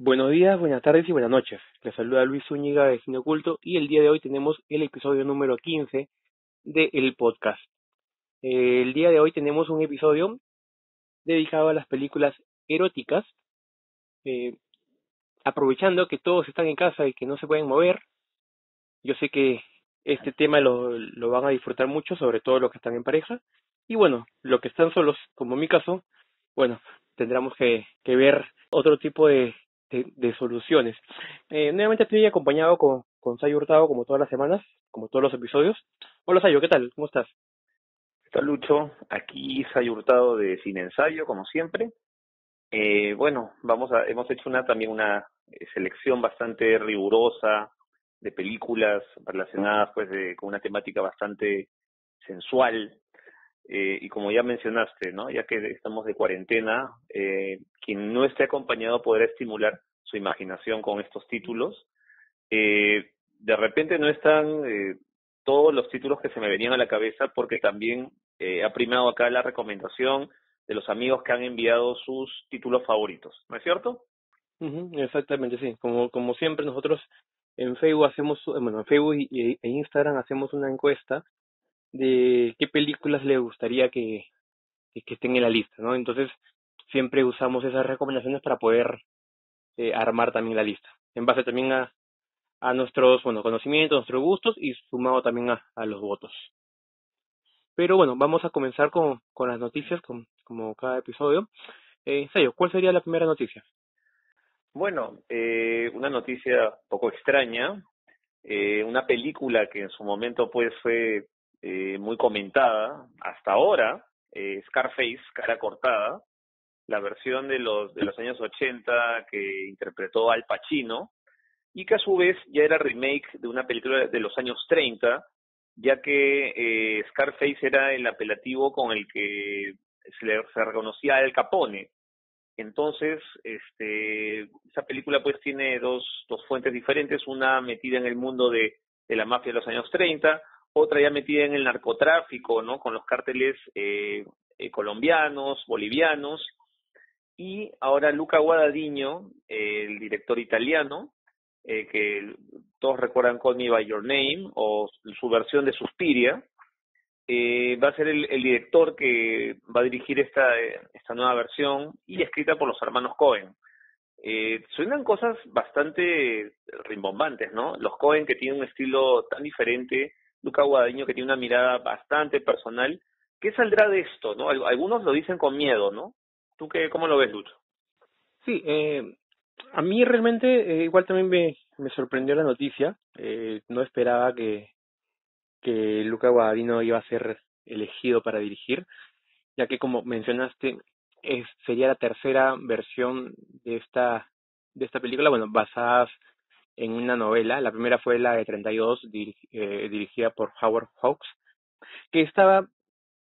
Buenos días, buenas tardes y buenas noches. Les saluda Luis Zúñiga de Cine Oculto y el día de hoy tenemos el episodio número 15 del podcast. El día de hoy tenemos un episodio dedicado a las películas eróticas. Eh, Aprovechando que todos están en casa y que no se pueden mover, yo sé que este tema lo van a disfrutar mucho, sobre todo los que están en pareja. Y bueno, los que están solos, como en mi caso, bueno, tendremos que ver otro tipo de soluciones. Nuevamente estoy acompañado con Sayo Hurtado, como todas las semanas, como todos los episodios. Hola Sayo, ¿qué tal? ¿Cómo estás? Está Lucho, aquí Say Hurtado de Sin Ensayo, como siempre. Bueno, hemos hecho también una selección bastante rigurosa de películas relacionadas con una temática bastante sensual. Y como ya mencionaste, ¿no? Ya que estamos de cuarentena, quien no esté acompañado podrá estimular su imaginación con estos títulos. De repente no están todos los títulos que se me venían a la cabeza porque también ha primado acá la recomendación de los amigos que han enviado sus títulos favoritos, ¿no es cierto? Ujú, exactamente, sí. Como siempre nosotros en Facebook en Facebook e Instagram hacemos una encuesta de qué películas le gustaría que estén en la lista, ¿no? Entonces siempre usamos esas recomendaciones para poder armar también la lista, en base también a nuestros, bueno, conocimientos, nuestros gustos y sumado también a los votos. Pero bueno, vamos a comenzar con las noticias, como cada episodio. Sayo, ¿cuál sería la primera noticia? Bueno, una noticia poco extraña, una película que en su momento pues fue muy comentada hasta ahora, Scarface, Cara Cortada, la versión de los años 80 que interpretó Al Pacino, y que a su vez ya era remake de una película de los años 30, ya que Scarface era el apelativo con el que se reconocía a Al Capone. Entonces, esa película pues tiene dos fuentes diferentes, una metida en el mundo de la mafia de los años 30, otra ya metida en el narcotráfico, ¿no? Con los cárteles colombianos, bolivianos, y ahora Luca Guadagnino, el director italiano, que todos recuerdan Call Me By Your Name, o su versión de Suspiria, va a ser el director que va a dirigir esta nueva versión y escrita por los hermanos Cohen. Suenan cosas bastante rimbombantes, ¿no? Los Cohen, que tienen un estilo tan diferente, Luca Guadagnino, que tiene una mirada bastante personal. ¿Qué saldrá de esto, no? Algunos lo dicen con miedo, ¿no? ¿Tú cómo lo ves, Lucho? Sí, a mí realmente igual también me sorprendió la noticia. No esperaba que Luca Guadagnino iba a ser elegido para dirigir, ya que como mencionaste, sería la tercera versión de esta película, bueno, basadas en una novela. La primera fue la de 32, dirigida por Howard Hawks, que estaba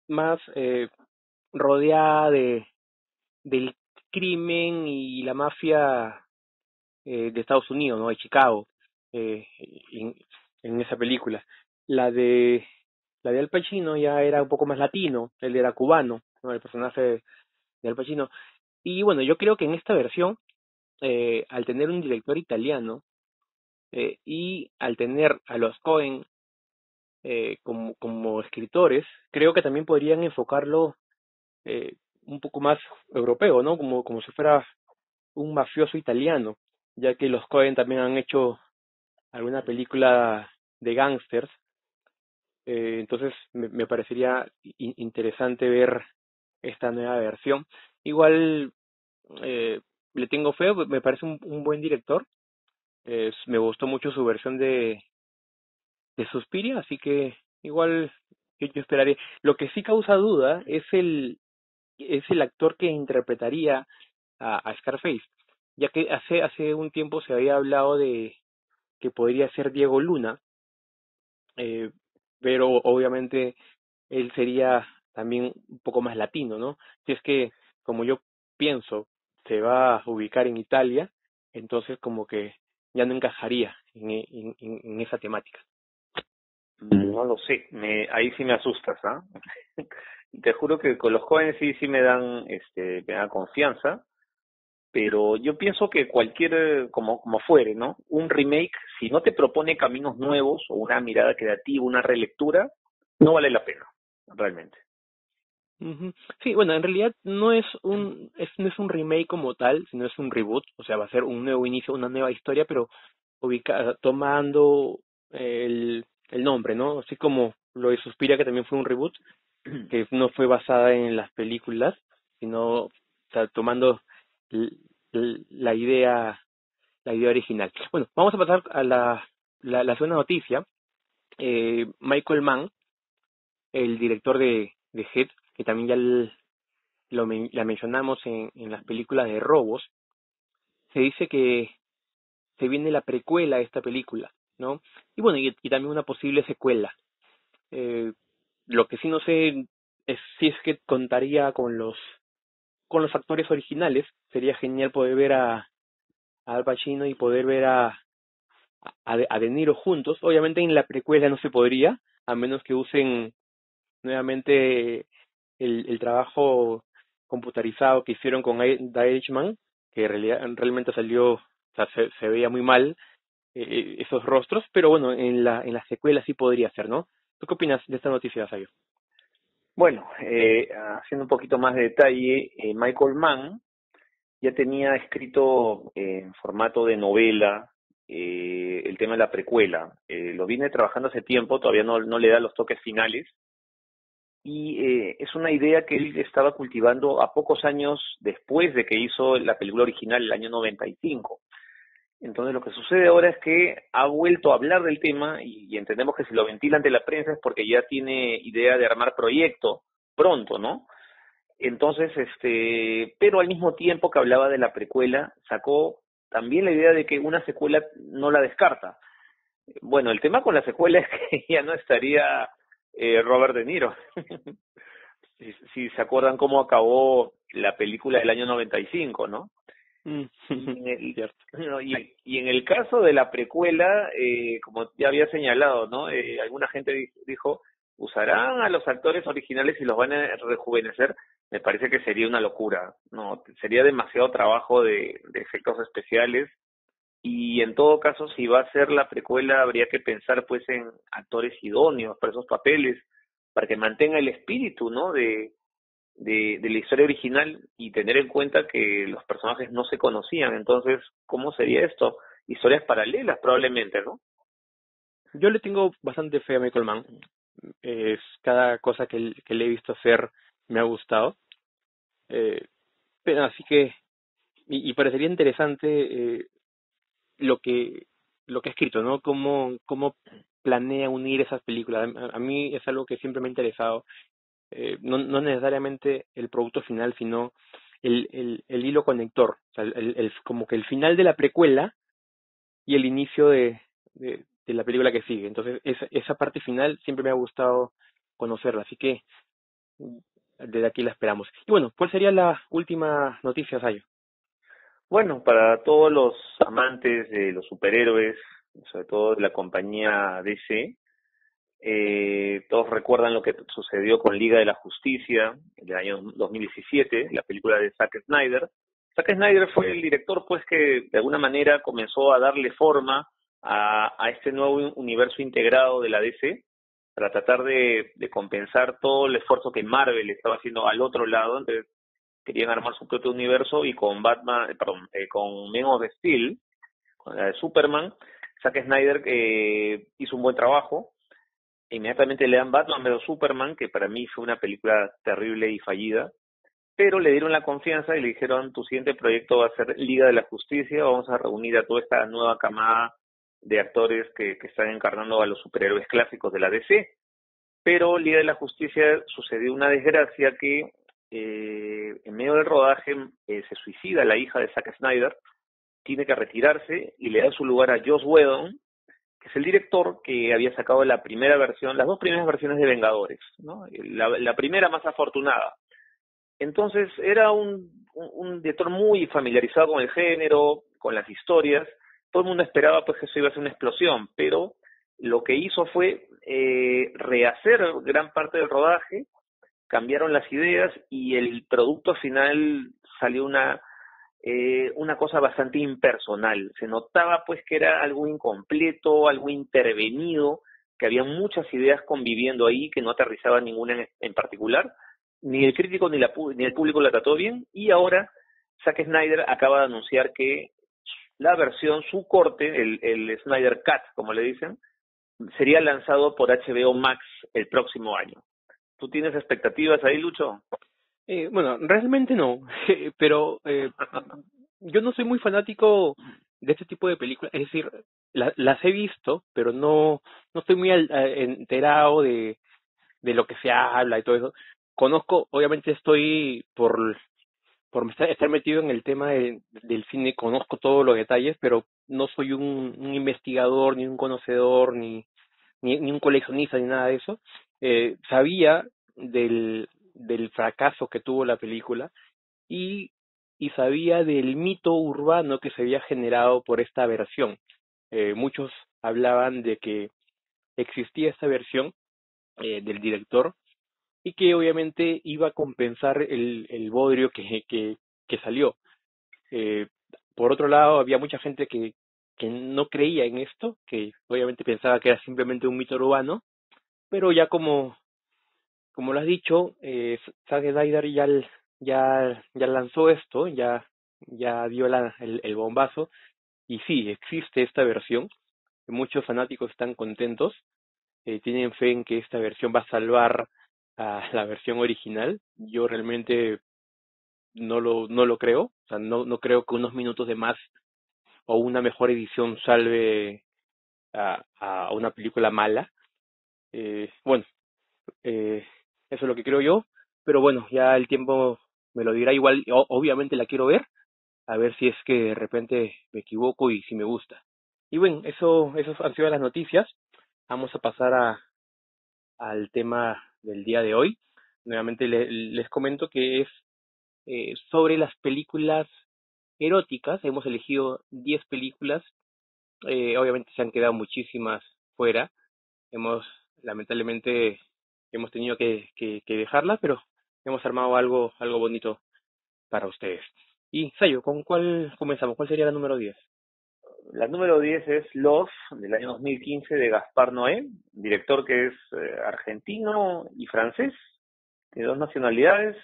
más rodeada del crimen y la mafia de Estados Unidos, ¿no? De Chicago, eh, en, en esa película. La de la de Al Pacino ya era un poco más latino, él era cubano, ¿no? El personaje de Al Pacino. Y bueno, yo creo que en esta versión, al tener un director italiano y al tener a los Coen como escritores, creo que también podrían enfocarlo un poco más europeo, ¿no? Como si fuera un mafioso italiano, ya que los Coen también han hecho alguna película de gángsters. Entonces me parecería interesante ver esta nueva versión. Igual eh, le tengo fe, me parece un buen director. Me gustó mucho su versión de Suspiria, así que igual yo esperaré. Lo que sí causa duda es el actor que interpretaría a Scarface, ya que hace un tiempo se había hablado de que podría ser Diego Luna, eh, pero obviamente él sería también un poco más latino, ¿no? Si es que, como yo pienso, se va a ubicar en Italia, entonces como que ya no encajaría en esa temática. No lo sé, ahí sí me asustas, ¿ah? Te juro que con los jóvenes sí me dan confianza. pero yo pienso que cualquier, como fuere, ¿no? Un remake, si no te propone caminos nuevos o una mirada creativa, una relectura, no vale la pena, realmente. Ujú. Sí, bueno, en realidad no es un remake como tal, sino es un reboot, o sea, va a ser un nuevo inicio, una nueva historia, pero tomando el nombre, ¿no? Así como lo de Suspiria, que también fue un reboot, que no fue basada en las películas, sino, o sea, tomando l- la idea, la idea original. Bueno, vamos a pasar a la segunda noticia. Michael Mann, el director de Head, que también ya la mencionamos en las películas de robos, se dice que se viene la precuela de esta película, ¿no? Y bueno, y también una posible secuela. Eh, lo que sí no sé es si es que contaría con los actores originales. Sería genial poder ver a Al Pacino y poder ver a De Niro juntos. Obviamente en la precuela no se podría, a menos que usen nuevamente el trabajo computarizado que hicieron con The Irishman, que realmente salió, o sea, se veía muy mal esos rostros, pero bueno, en la secuela sí podría ser, ¿no? ¿Tú qué opinas de esta noticia, Sayo? Bueno, haciendo un poquito más de detalle, Michael Mann ya tenía escrito en formato de novela el tema de la precuela. Lo viene trabajando hace tiempo, todavía no le da los toques finales, y es una idea que él estaba cultivando a pocos años después de que hizo la película original, el año 95. Entonces lo que sucede ahora es que ha vuelto a hablar del tema y entendemos que si lo ventila ante la prensa es porque ya tiene idea de armar proyecto pronto, ¿no? Entonces, pero al mismo tiempo que hablaba de la precuela, sacó también la idea de que una secuela no la descarta. Bueno, el tema con la secuela es que ya no estaría Robert De Niro. Si se acuerdan cómo acabó la película del año 95, ¿no? Mm, Y en el, cierto. no, y en el caso de la precuela, como ya había señalado, ¿no? Alguna gente dijo, ¿usarán a los actores originales y los van a rejuvenecer? Me parece que sería una locura, ¿no? Sería demasiado trabajo de efectos especiales y en todo caso, si va a ser la precuela, habría que pensar pues en actores idóneos para esos papeles, para que mantenga el espíritu, ¿no? De la historia original y tener en cuenta que los personajes no se conocían. Entonces, ¿cómo sería esto? Historias paralelas probablemente, ¿no? Yo le tengo bastante fe a Michael Mann. Es cada cosa que le he visto hacer me ha gustado. Eh, pero así que, y parecería interesante lo que lo que ha escrito, ¿no? Cómo planea unir esas películas. A mí es algo que siempre me ha interesado. No necesariamente el producto final, sino el hilo conector. O sea, como que el final de la precuela y el inicio de la película que sigue. Entonces, esa parte final siempre me ha gustado conocerla. Así que desde aquí la esperamos. Y bueno, ¿cuál sería la última noticia, Sayo? Bueno, para todos los amantes de los superhéroes, sobre todo de la compañía DC, todos recuerdan lo que sucedió con Liga de la Justicia en el año 2017, la película de Zack Snyder. Zack Snyder fue el director, pues, que de alguna manera comenzó a darle forma a este nuevo universo integrado de la DC para tratar de compensar todo el esfuerzo que Marvel estaba haciendo al otro lado. Entonces querían armar su propio universo y con Batman, con Man of Steel, con la de Superman, Zack Snyder hizo un buen trabajo. Inmediatamente le dan Batman vs Superman, que para mí fue una película terrible y fallida, pero le dieron la confianza y le dijeron, tu siguiente proyecto va a ser Liga de la Justicia, vamos a reunir a toda esta nueva camada de actores que están encarnando a los superhéroes clásicos de la DC. Pero Liga de la Justicia sucedió una desgracia que en medio del rodaje se suicida la hija de Zack Snyder, tiene que retirarse y le da su lugar a Joss Whedon, que es el director que había sacado la primera versión, las dos primeras versiones de Vengadores, ¿no? La primera más afortunada. Entonces era un director muy familiarizado con el género, con las historias. Todo el mundo esperaba pues que eso iba a ser una explosión, pero lo que hizo fue rehacer gran parte del rodaje, cambiaron las ideas y el producto final salió una cosa bastante impersonal. Se notaba pues que era algo incompleto, algo intervenido, que había muchas ideas conviviendo ahí, que no aterrizaba ninguna en particular. Ni el crítico ni el público la trató bien, y ahora Zack Snyder acaba de anunciar que la versión, su corte, el Snyder Cut, como le dicen, sería lanzado por HBO Max el próximo año. ¿Tú tienes expectativas ahí, Lucho? Bueno, realmente no, pero yo no soy muy fanático de este tipo de películas, es decir, las he visto, pero no estoy muy enterado de lo que se habla y todo eso. Conozco, obviamente estoy por estar metido en el tema del cine, conozco todos los detalles, pero no soy un investigador, ni un conocedor, ni un coleccionista, ni nada de eso. Sabía del fracaso que tuvo la película y, y sabía del mito urbano que se había generado por esta versión. Muchos hablaban de que existía esta versión del director y que obviamente iba a compensar el bodrio que salió. Eh, por otro lado, había mucha gente que no creía en esto, que obviamente pensaba que era simplemente un mito urbano, pero ya como lo has dicho, Zack Snyder ya lanzó esto, ya dio el bombazo, y sí, existe esta versión. Muchos fanáticos están contentos, tienen fe en que esta versión va a salvar a la versión original. Yo realmente no lo creo, o sea, no creo que unos minutos de más o una mejor edición salve a una película mala. Bueno, eso es lo que creo yo, pero bueno, ya el tiempo me lo dirá igual, obviamente la quiero a ver si es que de repente me equivoco y si me gusta. Y bueno, eso han sido las noticias. Vamos a pasar al tema del día de hoy. Nuevamente les comento que es sobre las películas eróticas. Hemos elegido 10 películas. Obviamente se han quedado muchísimas fuera. Hemos, lamentablemente, hemos tenido que dejarlas, pero hemos armado algo bonito para ustedes. Y, Sayo, ¿con cuál comenzamos? ¿Cuál sería la número 10? La número 10 es Los, del año 2015, de Gaspar Noé, director que es argentino y francés, de dos nacionalidades.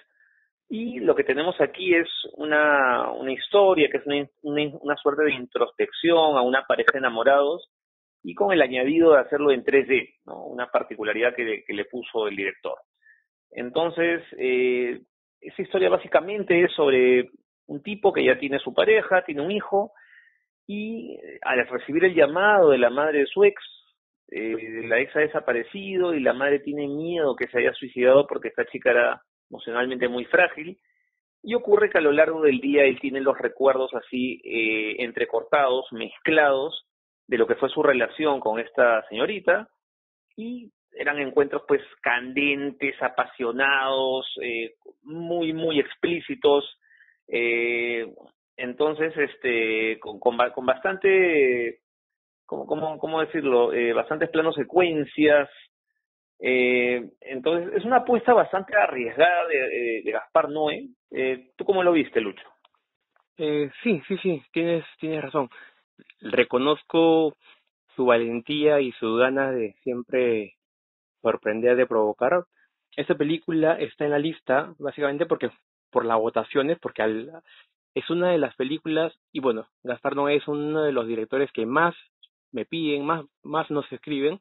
Y lo que tenemos aquí es una historia que es una suerte de introspección a una pareja de enamorados, y con el añadido de hacerlo en 3D, ¿no? Una particularidad que le puso el director. Entonces, esa historia básicamente es sobre un tipo que ya tiene su pareja, tiene un hijo, y al recibir el llamado de la madre de su ex, la ex ha desaparecido y la madre tiene miedo que se haya suicidado porque esta chica era emocionalmente muy frágil. Y ocurre que a lo largo del día él tiene los recuerdos así entrecortados, mezclados, de lo que fue su relación con esta señorita, y eran encuentros pues candentes, apasionados, muy explícitos. eh, entonces, con bastante, ¿cómo decirlo? Bastantes planos secuencias. Entonces, es una apuesta bastante arriesgada de Gaspar Noé. ¿Tú cómo lo viste, Lucho? Sí, tienes razón. Reconozco su valentía y su ganas de siempre sorprender, de provocar. Esta película está en la lista básicamente porque por las votaciones, porque es una de las películas, y bueno, Gaspar Noé es uno de los directores que más me piden, más nos escriben,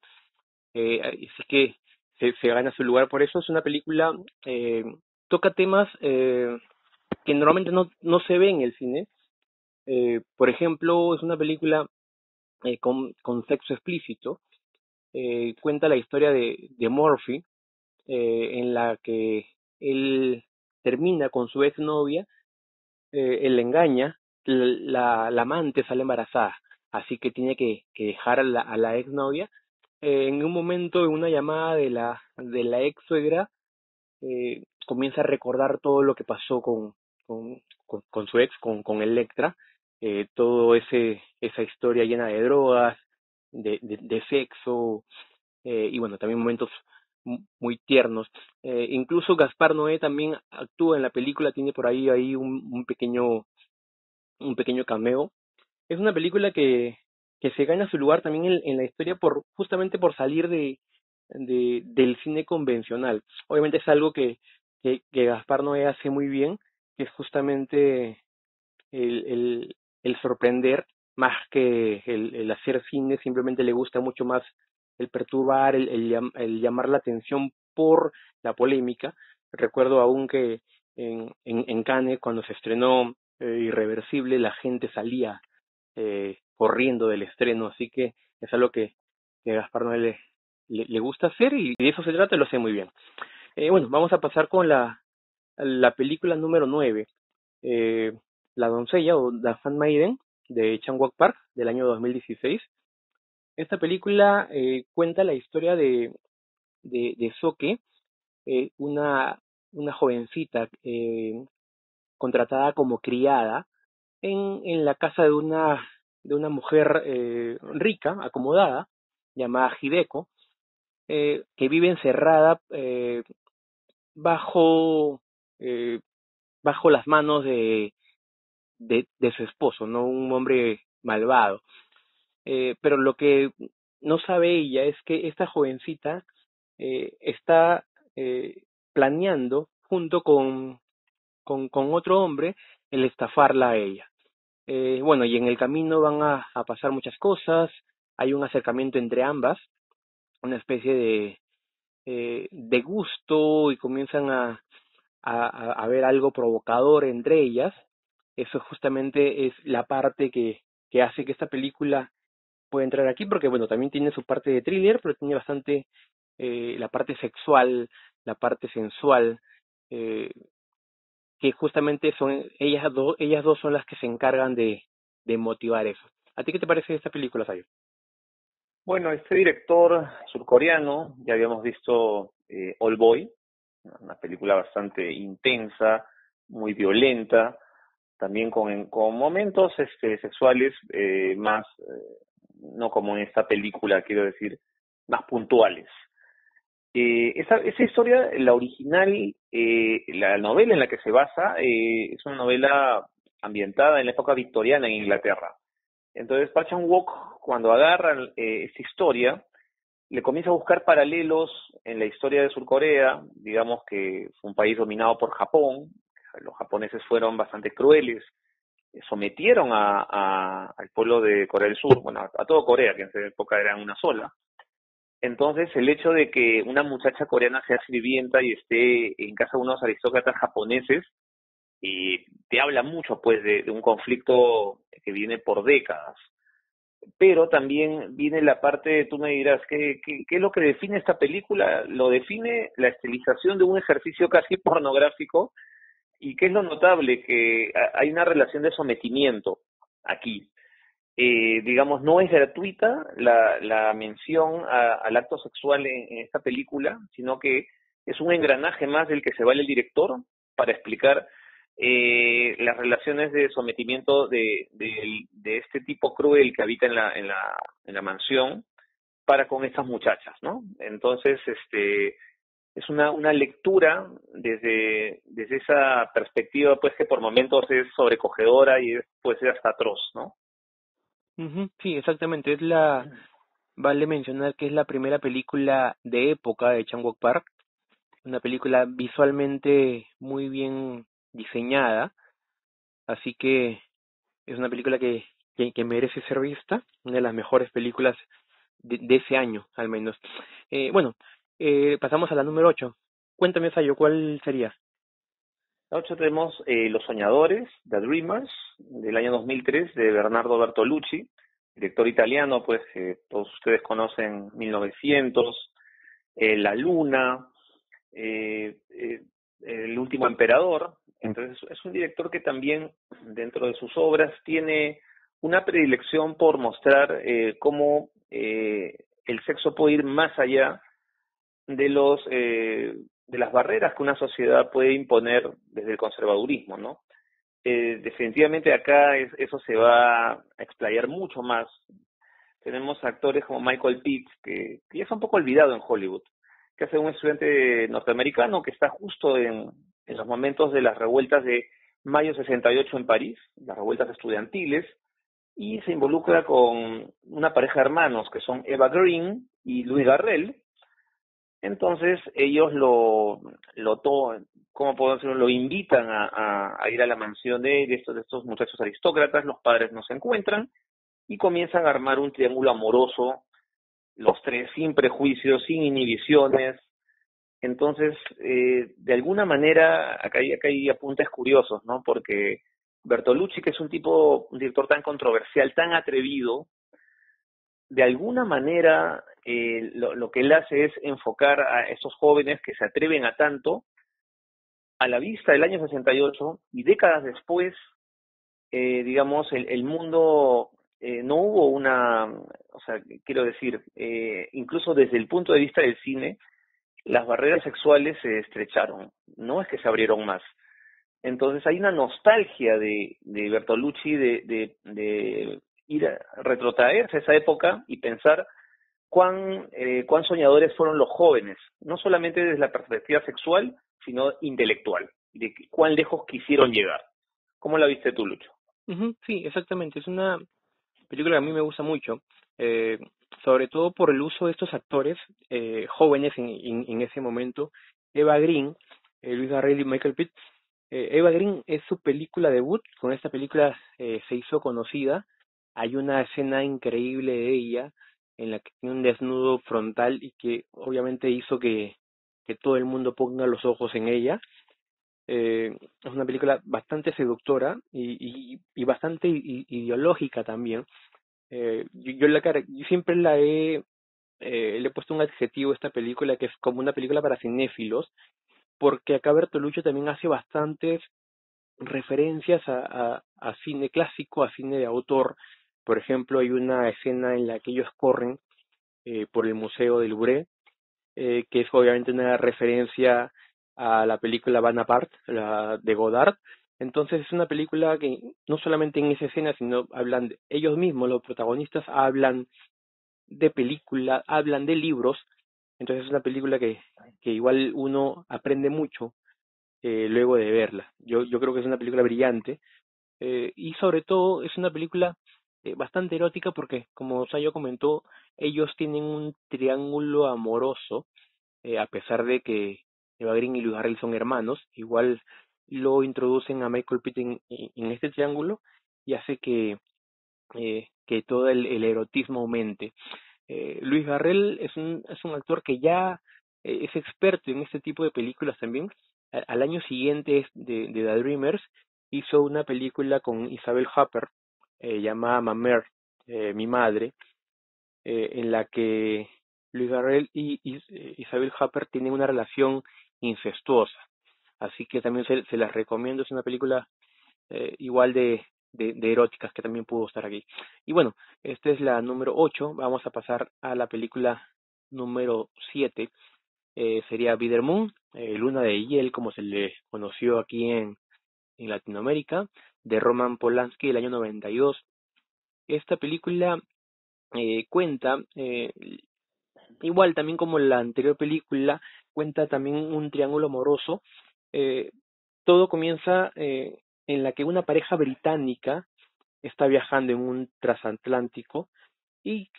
así que se gana su lugar por eso. Es una película, eh, toca temas que normalmente no se ven en el cine. Por ejemplo, es una película con sexo explícito. Cuenta la historia de Murphy, en la que él termina con su exnovia, él la engaña, la amante sale embarazada, así que tiene que dejar a la exnovia. En un momento, en una llamada de la ex suegra, comienza a recordar todo lo que pasó con su ex, con Electra, todo esa historia llena de drogas, de sexo, y bueno, también momentos muy tiernos. Incluso Gaspar Noé también actúa en la película, tiene por ahí un pequeño un pequeño cameo. Es una película que se gana su lugar también en la historia por justamente por salir del cine convencional. Obviamente es algo que Gaspar Noé hace muy bien, que es justamente el sorprender más que el hacer cine, simplemente le gusta mucho más el perturbar, el llamar la atención por la polémica. Recuerdo aún que en Cannes, cuando se estrenó Irreversible, la gente salía corriendo del estreno, así que es algo que a Gaspar Noé le gusta hacer y de eso se trata y lo hace muy bien. Bueno, vamos a pasar con la película número 9, eh, La doncella o The Handmaiden de Chan-wook Park del año 2016. Esta película cuenta la historia de Soke, una jovencita contratada como criada en la casa de una mujer rica, acomodada, llamada Hideko, que vive encerrada bajo, eh, bajo las manos de su esposo, ¿no? Un hombre malvado. Pero lo que no sabe ella es que esta jovencita está planeando junto con otro hombre el estafarla a ella. Bueno, y en el camino van a pasar muchas cosas, hay un acercamiento entre ambas, una especie de gusto y comienzan a ver algo provocador entre ellas. Eso justamente es la parte que hace que esta película pueda entrar aquí, porque bueno, también tiene su parte de thriller, pero tiene bastante la parte sexual, la parte sensual, eh, que justamente son ellas dos son las que se encargan de motivar eso. ¿A ti qué te parece esta película, Sayo? Bueno, este director surcoreano, ya habíamos visto All Boy, una película bastante intensa, muy violenta, también con momentos sexuales más, no como en esta película, quiero decir, más puntuales. Esa historia, la original, la novela en la que se basa, es una novela ambientada en la época victoriana en Inglaterra. Entonces, Park Chan-wook, cuando agarra esta historia, le comienza a buscar paralelos en la historia de Surcorea, digamos que fue un país dominado por Japón, los japoneses fueron bastante crueles, sometieron al pueblo de Corea del Sur, bueno, a todo Corea, que en esa época era una sola. Entonces, el hecho de que una muchacha coreana sea sirvienta y esté en casa de unos aristócratas japoneses, te habla mucho, pues, de un conflicto que viene por décadas. Pero también viene la parte, tú me dirás, ¿qué es lo que define esta película? Lo define la estilización de un ejercicio casi pornográfico. ¿Y qué es lo notable? Que hay una relación de sometimiento aquí. Digamos, no es gratuita la mención al acto sexual en esta película, sino que es un engranaje más del que se vale el director para explicar las relaciones de sometimiento de este tipo cruel que habita en la mansión para con estas muchachas, ¿no? Entonces, es una lectura desde esa perspectiva, pues, que por momentos es sobrecogedora y puede ser hasta atroz, ¿no? Ujú, sí, exactamente. Vale mencionar que es la primera película de época de Chan-wook Park, una película visualmente muy bien diseñada, así que es una película que merece ser vista, una de las mejores películas de ese año, al menos. Bueno, pasamos a la número 8. Cuéntame, Sayo, ¿cuál sería? La 8 tenemos Los Soñadores, The Dreamers, del año 2003, de Bernardo Bertolucci, director italiano, pues todos ustedes conocen 1900, La Luna, El Último Emperador. Entonces es un director que también dentro de sus obras tiene una predilección por mostrar cómo el sexo puede ir más allá de de las barreras que una sociedad puede imponer desde el conservadurismo, ¿no? Definitivamente acá eso se va a explayar mucho más. Tenemos actores como Michael Pitt, que ya es un poco olvidado en Hollywood, que hace un estudiante norteamericano que está justo en los momentos de las revueltas de Mayo 68 en París, las revueltas estudiantiles, y se involucra con una pareja de hermanos que son Eva Green y Louis Garrel. Entonces ellos ¿cómo puedo decirlo? Lo invitan a ir a la mansión de estos muchachos aristócratas. Los padres no se encuentran y comienzan a armar un triángulo amoroso, los tres, sin prejuicios, sin inhibiciones. Entonces, de alguna manera, acá hay apuntes curiosos, ¿no? Porque Bertolucci, que es un director tan controversial, tan atrevido, de alguna manera lo que él hace es enfocar a esos jóvenes que se atreven a tanto a la vista del año 68 y décadas después, digamos, el mundo no hubo o sea, quiero decir, incluso desde el punto de vista del cine, las barreras sexuales se estrecharon, no es que se abrieron más. Entonces hay una nostalgia de Bertolucci de ir a retrotraerse a esa época y pensar cuán soñadores fueron los jóvenes, no solamente desde la perspectiva sexual, sino intelectual, de cuán lejos quisieron llegar. ¿Cómo la viste tú, Lucho? Sí, exactamente. Es una película que a mí me gusta mucho, eh, sobre todo por el uso de estos actores jóvenes en ese momento. Eva Green, Luis Garrel y Michael Pitt. Eva Green es su película debut, con esta película se hizo conocida. Hay una escena increíble de ella en la que tiene un desnudo frontal y que obviamente hizo que todo el mundo ponga los ojos en ella. Es una película bastante seductora y bastante ideológica también. Yo siempre le he puesto un adjetivo a esta película que es como una película para cinéfilos, porque acá Bertolucci también hace bastantes referencias a cine clásico, a cine de autor. Por ejemplo, hay una escena en la que ellos corren por el Museo del Louvre, que es obviamente una referencia a la película Bonaparte, la de Godard. Entonces es una película que no solamente en esa escena, sino ellos mismos, los protagonistas, hablan de película, hablan de libros. Entonces es una película que igual uno aprende mucho luego de verla. Yo creo que es una película brillante y sobre todo es una película bastante erótica porque, como Sayo comentó, ellos tienen un triángulo amoroso, a pesar de que Eva Green y Luis Harrell son hermanos, igual lo introducen a Michael Pitt en este triángulo y hace que todo el erotismo aumente. Luis Garrel es un actor que ya es experto en este tipo de películas también. Al año siguiente de The Dreamers hizo una película con Isabel Huppert llamada Ma Mère, Mi Madre, en la que Luis Garrel y Isabel Huppert tienen una relación incestuosa. Así que también se las recomiendo, es una película igual de eróticas que también pudo estar aquí. Y bueno, esta es la número 8. Vamos a pasar a la película número 7. Sería Bitter Moon, Luna de Hiel, como se le conoció aquí en Latinoamérica, de Roman Polanski del año 92. Esta película cuenta, igual también como la anterior película, cuenta también un triángulo amoroso. Eh, Todo comienza en la que una pareja británica está viajando en un transatlántico y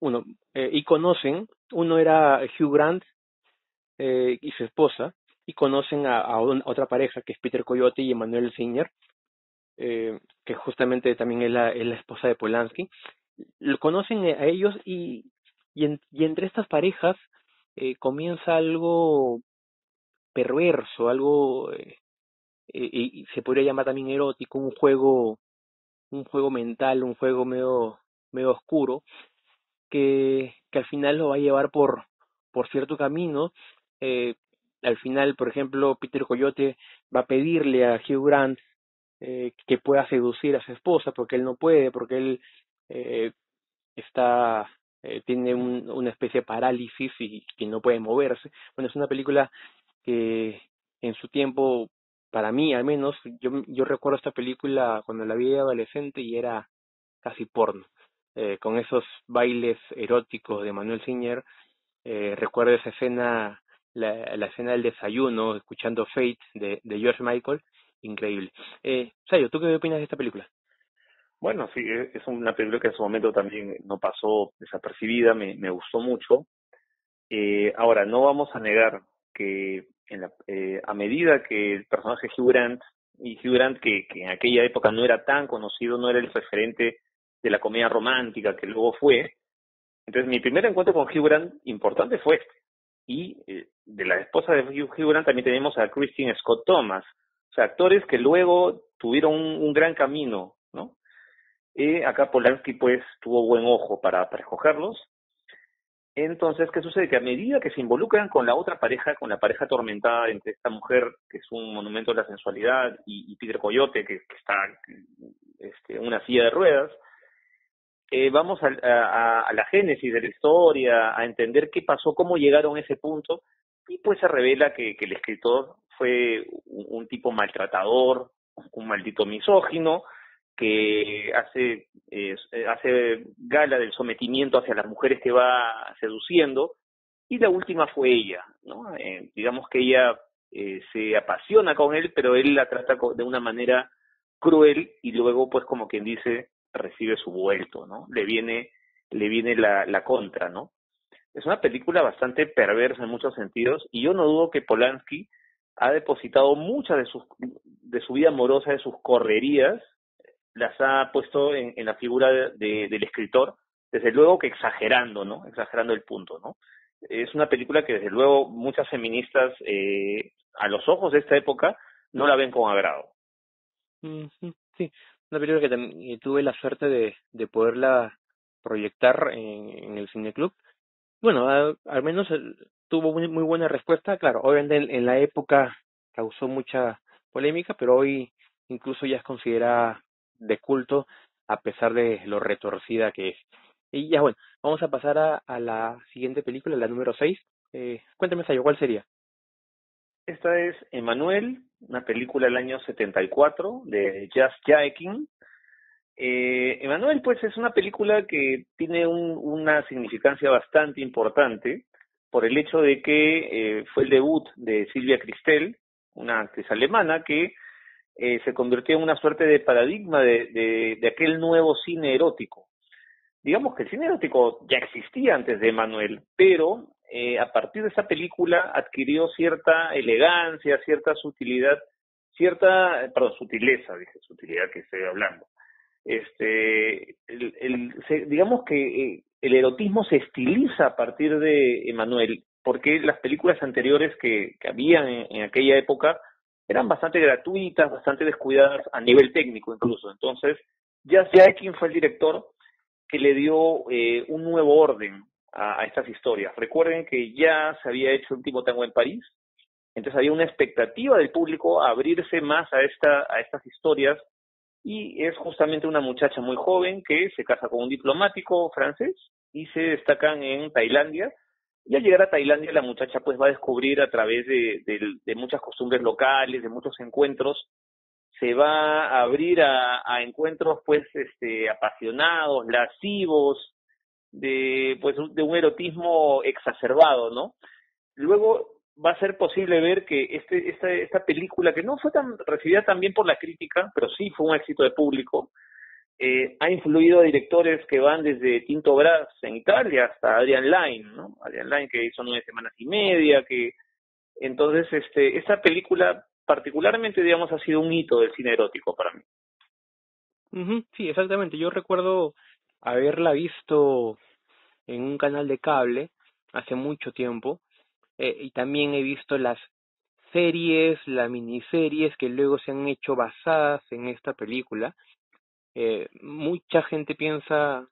uno y conocen, uno era Hugh Grant y su esposa, y conocen a otra pareja que es Peter Coyote y Emmanuel Singer, que justamente también es la esposa de Polanski. Lo conocen a ellos y entre estas parejas comienza algo perverso, algo y se podría llamar también erótico, un juego mental, un juego medio oscuro, que al final lo va a llevar por cierto camino. Eh, Al final, por ejemplo, Peter Coyote va a pedirle a Hugh Grant que pueda seducir a su esposa, porque él no puede, porque él eh, tiene una especie de parálisis y que no puede moverse. Bueno, es una película que en su tiempo, para mí al menos, yo recuerdo esta película cuando la vi de adolescente y era casi porno. Con esos bailes eróticos de Manuel Singer, recuerdo esa escena la escena del desayuno, escuchando Fate de George Michael, increíble. Sayo, ¿tú qué opinas de esta película? Bueno, sí, es una película que en su momento también no pasó desapercibida, me gustó mucho. Ahora, no vamos a negar que a medida que el personaje Hugh Grant que en aquella época no era tan conocido, no era el referente de la comedia romántica que luego fue, entonces mi primer encuentro con Hugh Grant importante fue este. Y de la esposa de Hugh Grant también tenemos a Christine Scott Thomas, o sea, actores que luego tuvieron un gran camino, ¿no? Acá Polanski pues tuvo buen ojo para escogerlos. Entonces, ¿qué sucede? Que a medida que se involucran con la otra pareja, con la pareja atormentada entre esta mujer, que es un monumento de la sensualidad, y Peter Coyote, que está en una silla de ruedas, vamos a la génesis de la historia, a entender qué pasó, cómo llegaron a ese punto, y pues se revela que el escritor fue un tipo maltratador, un maldito misógino, que hace gala del sometimiento hacia las mujeres que va seduciendo, y la última fue ella, ¿no? Digamos que ella se apasiona con él, pero él la trata de una manera cruel y luego, pues como quien dice, recibe su vuelto, ¿no? Le viene la contra, ¿no? Es una película bastante perversa en muchos sentidos y yo no dudo que Polanski ha depositado muchas de su vida amorosa, de sus correrías, las ha puesto en la figura del escritor, desde luego que exagerando, ¿no? Exagerando el punto, ¿no? Es una película que desde luego muchas feministas a los ojos de esta época no la ven con agrado. Ujú, sí, una película que también tuve la suerte de poderla proyectar en el cineclub. Bueno, al menos tuvo muy buena respuesta. Claro, obviamente en la época causó mucha polémica, pero hoy incluso ya es considerada de culto a pesar de lo retorcida que es. Y ya bueno, vamos a pasar a la siguiente película, la número 6. Cuéntame, Sayo, ¿cuál sería? Esta es Emanuel, una película del año 74 de Just Jaeking. Emanuel, pues, es una película que tiene una significancia bastante importante por el hecho de que fue el debut de Silvia Christel, una actriz alemana que se convirtió en una suerte de paradigma de aquel nuevo cine erótico. Digamos que el cine erótico ya existía antes de Emanuel, pero a partir de esa película adquirió cierta elegancia, cierta sutilidad, sutileza, dije, sutilidad que estoy hablando. Digamos que el erotismo se estiliza a partir de Emanuel, porque las películas anteriores que habían en aquella época eran bastante gratuitas, bastante descuidadas a nivel técnico incluso. Entonces, Jas Jaekin fue el director que le dio un nuevo orden a estas historias. Recuerden que ya se había hecho Último Tango en París, entonces había una expectativa del público a abrirse más a estas historias, y es justamente una muchacha muy joven que se casa con un diplomático francés y se destacan en Tailandia. Y al llegar a Tailandia la muchacha pues va a descubrir a través de muchas costumbres locales, de muchos encuentros, se va a abrir a encuentros pues apasionados, lascivos, de un erotismo exacerbado, ¿no? Luego va a ser posible ver que esta película, que no fue tan recibida tan bien por la crítica, pero sí fue un éxito de público, ha influido a directores que van desde Tinto Brass en Italia hasta Adrian Lyne, ¿no? Adrian Lyne, que hizo 9 semanas y media, que entonces esta película particularmente, digamos, ha sido un hito del cine erótico para mí. Ujú, sí, exactamente. Yo recuerdo haberla visto en un canal de cable hace mucho tiempo, y también he visto las series, las miniseries que luego se han hecho basadas en esta película. Mucha gente piensa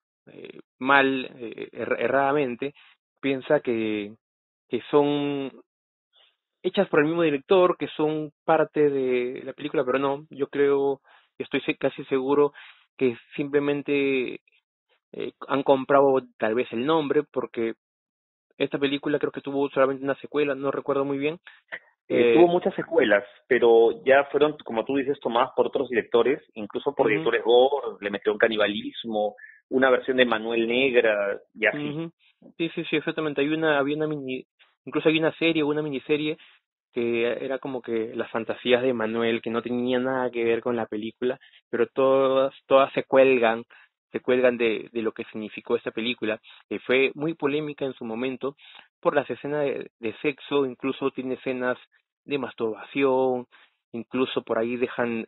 mal, erradamente, piensa que son hechas por el mismo director, que son parte de la película, pero no, yo creo, estoy casi seguro que simplemente han comprado tal vez el nombre, porque esta película creo que tuvo solamente una secuela, no recuerdo muy bien. Tuvo muchas secuelas, pero ya fueron, como tú dices, tomadas por otros directores, incluso por Ujú, directores gore, le metieron canibalismo, una versión de Manuel Negra y así. ujú. Sí, sí, sí, exactamente. Había una Incluso hay una serie, una miniserie que era como que las fantasías de Manuel, que no tenía nada que ver con la película, pero todas se cuelgan de lo que significó esta película, que fue muy polémica en su momento por las escenas de sexo, incluso tiene escenas de masturbación, incluso por ahí dejan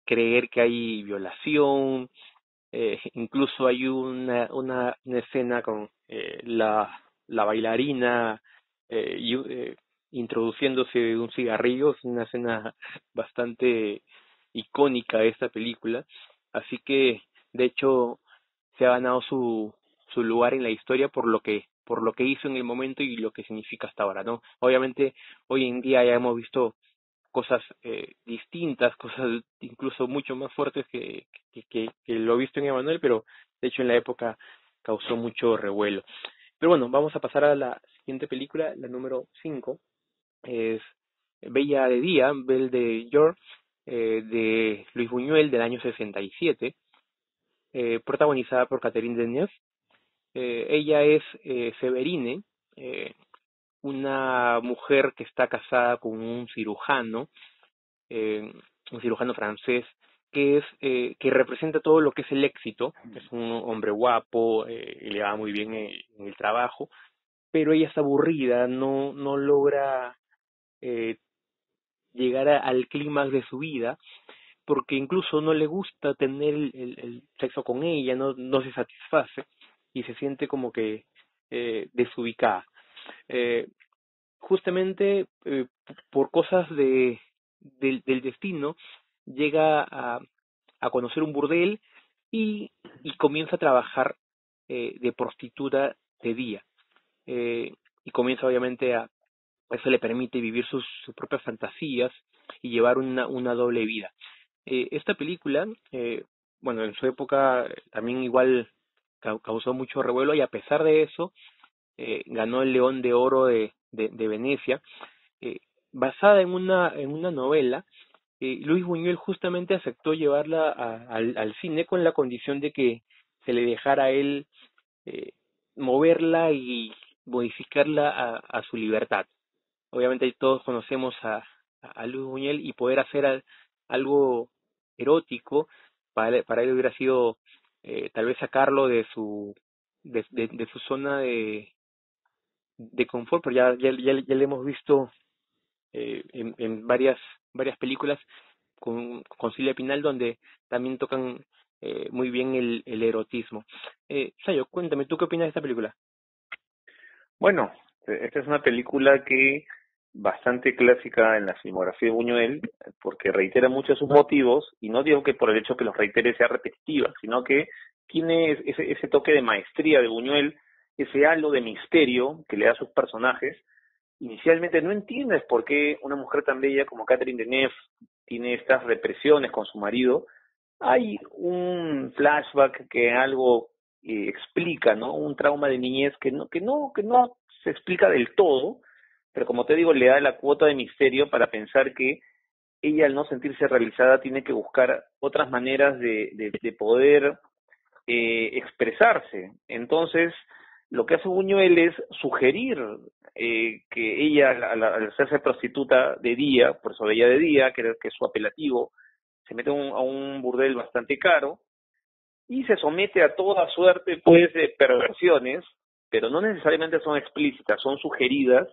creer que hay violación, incluso hay una escena con la bailarina introduciéndose un cigarrillo, es una escena bastante icónica de esta película, así que de hecho se ha ganado su lugar en la historia por lo que hizo en el momento y lo que significa hasta ahora, ¿no? Obviamente hoy en día ya hemos visto cosas distintas, cosas incluso mucho más fuertes que lo visto en Emanuel, pero de hecho en la época causó mucho revuelo. Pero bueno, vamos a pasar a la siguiente película, la número 5 es Bella de Día, Belle de Jour, de Luis Buñuel del año 67, protagonizada por Catherine Deneuve. Ella es Severine, eh, una mujer que está casada con eh, un cirujano francés, que representa todo lo que es el éxito. Es un hombre guapo, y le va muy bien en el trabajo, pero ella está aburrida, no logra eh, llegar al clímax de su vida, porque incluso no le gusta tener el sexo con ella, no se satisface y se siente como que desubicada. Eh, Justamente por cosas del destino, llega a conocer un burdel y comienza a trabajar de prostituta de día. Y comienza obviamente eso le permite vivir sus propias fantasías y llevar una doble vida. Esta película, bueno, en su época también igual causó mucho revuelo y a pesar de eso, ganó el León de Oro de Venecia, eh, basada en una novela. Luis Buñuel justamente aceptó llevarla al cine con la condición de que se le dejara a él eh, moverla y modificarla a su libertad. Obviamente todos conocemos a Luis Buñuel y poder hacer algo erótico, para él hubiera sido tal vez sacarlo de su zona de confort, pero ya le hemos visto en varias películas con Silvia Pinal donde también tocan muy bien el erotismo. Sayo, cuéntame, ¿tú qué opinas de esta película? Bueno, esta es una película que bastante clásica en la filmografía de Buñuel, porque reitera muchos sus motivos, y no digo que por el hecho que los reitere sea repetitiva, sino que tiene ese toque de maestría de Buñuel, ese halo de misterio que le da a sus personajes. Inicialmente no entiendes por qué una mujer tan bella como Catherine Deneuve tiene estas represiones con su marido. Hay un flashback que algo explica, ¿no? Un trauma de niñez que no se explica del todo, pero como te digo, le da la cuota de misterio para pensar que ella al no sentirse realizada tiene que buscar otras maneras de poder expresarse. Entonces, lo que hace Buñuel es sugerir que ella, al hacerse prostituta de día, por eso ella de día, que es su apelativo, se mete a un burdel bastante caro y se somete a toda suerte pues de perversiones, pero no necesariamente son explícitas, son sugeridas.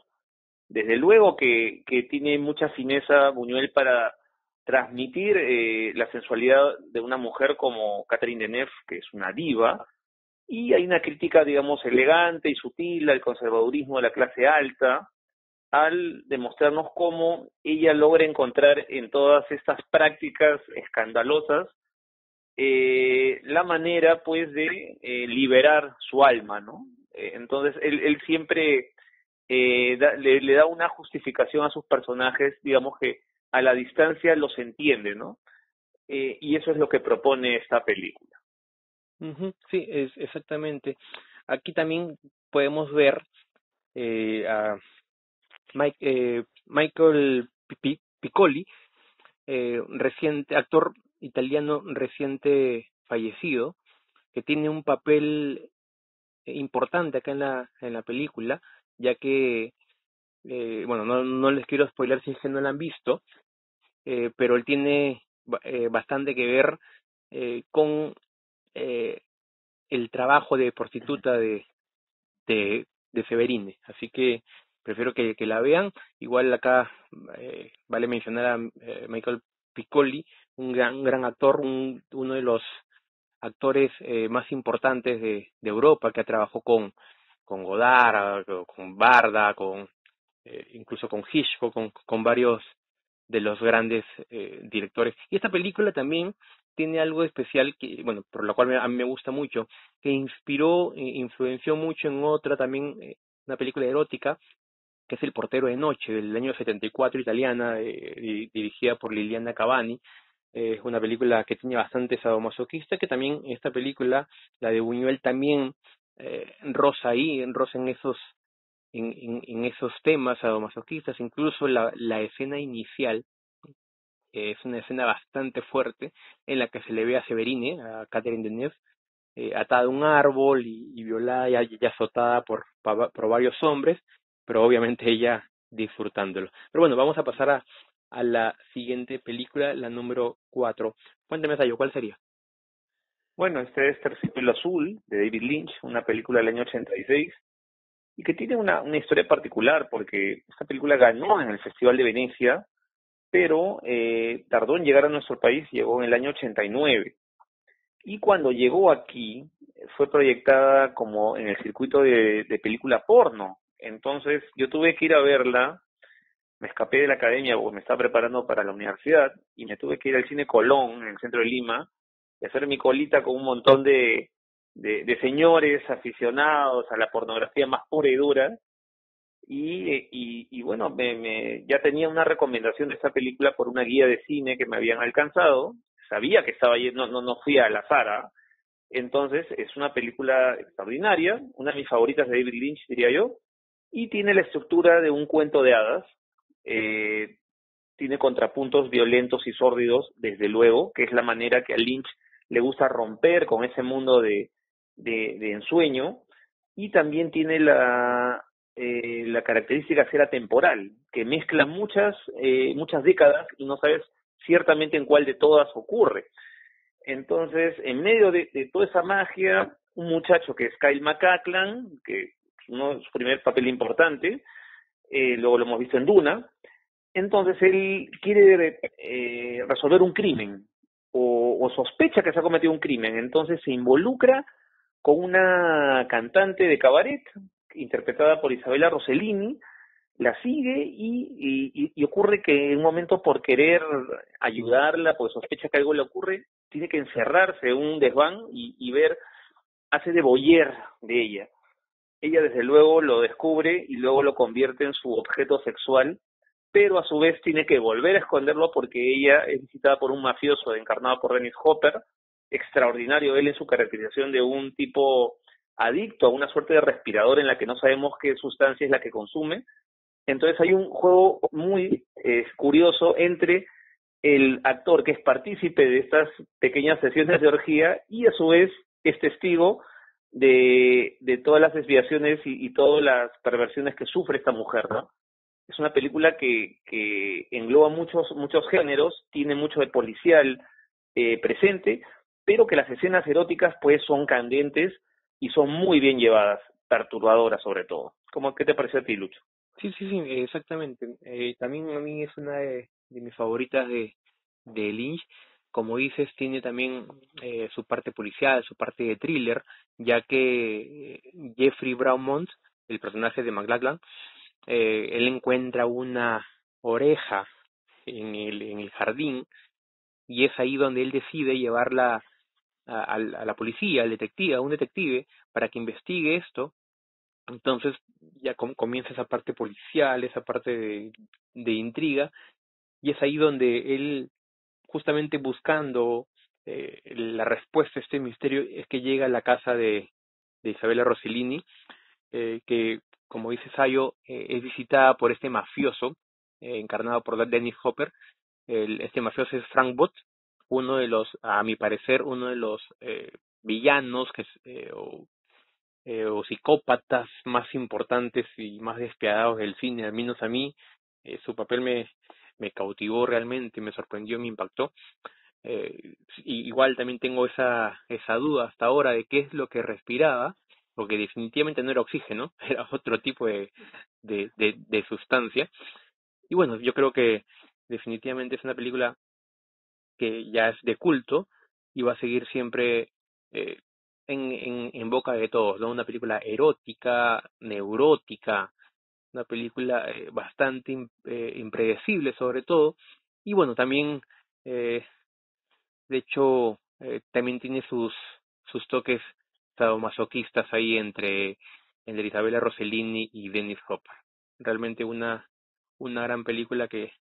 Desde luego que tiene mucha fineza Buñuel para transmitir la sensualidad de una mujer como Catherine Deneuve, que es una diva, y hay una crítica, digamos, elegante y sutil al conservadurismo de la clase alta, al demostrarnos cómo ella logra encontrar en todas estas prácticas escandalosas la manera, pues, de liberar su alma, ¿no? Entonces, él siempre le da una justificación a sus personajes, digamos que a la distancia los entiende, ¿no? Y eso es lo que propone esta película. Ujú, sí, es exactamente. Aquí también podemos ver a Michael Piccoli, reciente actor italiano reciente fallecido, que tiene un papel importante acá en la película, ya que bueno, no les quiero spoiler si es que no la han visto, pero él tiene bastante que ver con eh, el trabajo de prostituta de Severine, así que prefiero que la vean. Igual acá vale mencionar a Michael Piccoli, un gran actor, uno de los actores más importantes de Europa, que trabajó con Godard, con Barda, incluso con Hitchcock, con varios de los grandes directores. Y esta película también tiene algo especial que, bueno, por lo cual a mí me gusta mucho, que inspiró, influenció mucho en otra también, una película erótica, que es El portero de noche, del año 74, italiana, dirigida por Liliana Cavani. Es una película que tiene bastante sadomasoquista, que también esta película, la de Buñuel, también roza ahí, roza en esos temas sadomasoquistas. Incluso la escena inicial es una escena bastante fuerte en la que se le ve a Severine, a Catherine Deneuve, atada a un árbol y violada y azotada por varios hombres, pero obviamente ella disfrutándolo. Pero bueno, vamos a pasar a la siguiente película, la número 4. Cuéntame, Sayo, ¿cuál sería? Bueno, este es Terciopelo Azul, de David Lynch, una película del año 86, y que tiene una historia particular, porque esta película ganó en el Festival de Venecia, pero tardó en llegar a nuestro país, llegó en el año 89. Y cuando llegó aquí, fue proyectada como en el circuito de película porno. Entonces yo tuve que ir a verla, me escapé de la academia porque me estaba preparando para la universidad y me tuve que ir al Cine Colón, en el centro de Lima, y hacer mi colita con un montón de señores aficionados a la pornografía más pura y dura. Y bueno, ya tenía una recomendación de esta película por una guía de cine que me habían alcanzado. Sabía que estaba allí, no fui al azar, ¿ah? Entonces, es una película extraordinaria, una de mis favoritas de David Lynch, diría yo, y tiene la estructura de un cuento de hadas. Eh, Tiene contrapuntos violentos y sórdidos, desde luego, que es la manera que a Lynch le gusta romper con ese mundo de ensueño, y también tiene la característica de ser atemporal, que mezcla muchas décadas y no sabes ciertamente en cuál de todas ocurre. Entonces, en medio de toda esa magia, un muchacho que es Kyle MacLachlan, que no es su primer papel importante, luego lo hemos visto en Duna. Entonces él quiere resolver un crimen o sospecha que se ha cometido un crimen, entonces se involucra con una cantante de cabaret interpretada por Isabella Rossellini, la sigue y ocurre que en un momento, por querer ayudarla, pues sospecha que algo le ocurre, tiene que encerrarse en un desván y ver, hace de voyeur de ella. Ella desde luego lo descubre y luego lo convierte en su objeto sexual, pero a su vez tiene que volver a esconderlo porque ella es visitada por un mafioso encarnado por Dennis Hopper, extraordinario él en su caracterización de un tipo adicto a una suerte de respirador en la que no sabemos qué sustancia es la que consume. Entonces hay un juego muy curioso entre el actor que es partícipe de estas pequeñas sesiones de orgía y a su vez es testigo de todas las desviaciones y todas las perversiones que sufre esta mujer, ¿no? Es una película que engloba muchos géneros, tiene mucho de policial presente, pero que las escenas eróticas pues son candentes y son muy bien llevadas, perturbadoras sobre todo. ¿Qué te pareció a ti, Lucho? Sí, sí, sí, exactamente. También a mí es una de mis favoritas de Lynch. Como dices, tiene también su parte policial, su parte de thriller, ya que Jeffrey Brownmont, el personaje de McLachlan, él encuentra una oreja en el jardín, y es ahí donde él decide llevarla a la policía, al detective, a un detective, para que investigue esto. Entonces ya comienza esa parte policial, esa parte de intriga, y es ahí donde él, justamente buscando la respuesta a este misterio, es que llega a la casa de Isabella Rossellini, que, como dice Sayo, es visitada por este mafioso, encarnado por Dennis Hopper. Este mafioso es Frank Bot, uno de los, a mi parecer, uno de los villanos o psicópatas más importantes y más despiadados del cine, al menos a mí, su papel me cautivó realmente, me sorprendió, me impactó. Y igual también tengo esa duda hasta ahora de qué es lo que respiraba, porque definitivamente no era oxígeno, era otro tipo de sustancia. Y bueno, yo creo que definitivamente es una película que ya es de culto y va a seguir siempre eh, en boca de todos, ¿no? Una película erótica, neurótica, una película bastante impredecible sobre todo. Y bueno, también, eh, de hecho, también tiene sus toques sadomasoquistas ahí entre Isabella Rossellini y Dennis Hopper. Realmente una gran película que